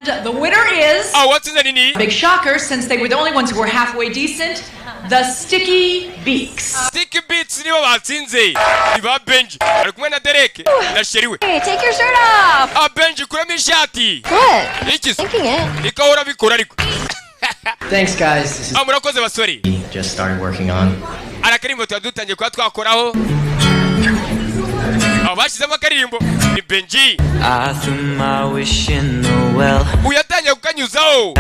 The winner is... Oh, what's in the nini? Big shocker, since they were the only ones who were halfway decent. The Sticky Beaks. Sticky Beats nibo batsinze. Iba Benji. Ari kumwe na Derek. Na sheriwe. Hey, take your shirt off. Ah, Benji, kuramo ishati. What? Iki? Thinking it. Ikahora bikora ariko. Thanks, guys. This is murakoze basore. just started working on. Arakarimbo twadutangiye kwa twakoraho. Abashizemo akarimbo ni Benji. I threw my wish in the well. Uyatangiye kukanyuzaho.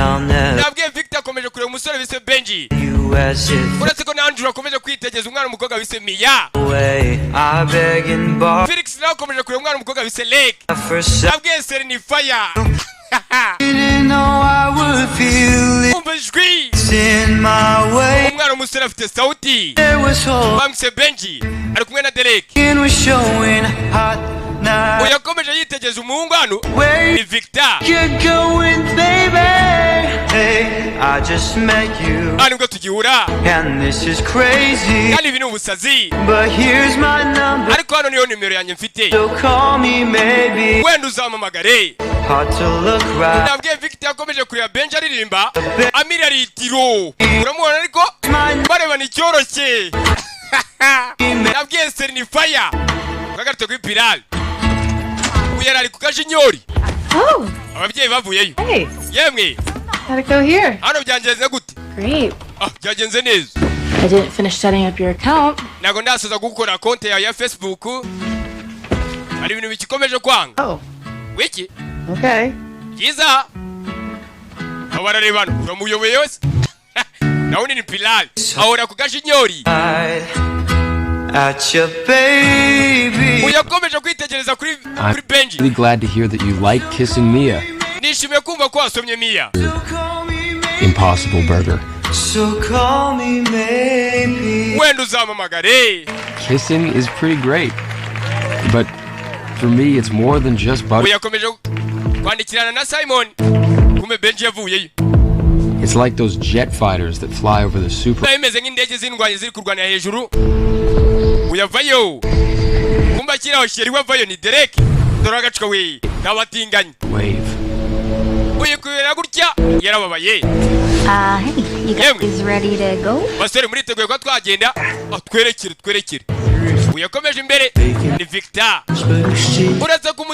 Nabwiye Victor akomeje kureba umusore bise Benji. Uretse ko Andrew akomeje kwitegeza umwana umukobwa bise Mia. Felix nawe akomeje kureba umwana umukobwa bise Lake. Nabwiye Seri ni Fire. Umva ijwi. Umwana umusore afite sauti. Bamwise Benji. Ari kumwe na Derek. Uyakomeje yitegeza umuhungu hano ni Victor. Hano ubwo tugihura kandi ibi ni ubusazi, ariko hano niyo nimero yanjye mfite, wenda uzampamagare. Nabwiye Victor yakomeje kureba Benji aririmba Amiri aritiro, uramubona ariko bareba ni cyoroshye. Nabwiye Seri ni Fire ukagarute kuri Piral uyarari kukajinyori. Ababyeyi bavuyeyo. Yemwe Gotta go here. hano byangenze gute? Great. Byagenze neza. I didn't finish setting up your account. Nago ndasoza gukora konti yawe ya Facebook. Ari ibintu bikikomeje kwanga. Wiki? Okay. Kiza. Abarareba uramuyoboye wese. Nawe ni Piral. Ahora kukajinyori. At your baby. Uyakomeje kwitegereza kuri Benji. I'm really glad to hear that you like kissing Mia. Nishimiye kumva ko wasomye Mia. Impossible Burger. So call me maybe. Wenda uzampamagare. Kissing is pretty great, but for me it's more than just butter. Uyakomeje kwandikirana na Simon. Kume Benji yavuyeyo. It's like those jet fighters that fly over the super. Imeze nk'indege z'indwanye ziri kurwanira hejuru. Uyavayo. Kumba kiraho sheri wavayo ni Derek. Dore agacuka we. Nabatinganye. Wave. Uyikubera gutya yarababaye. Hey, you guys ready to go? Basore muriteguye ko twagenda. Twerekere. Uyakomeje imbere ni Victor. Uretse ku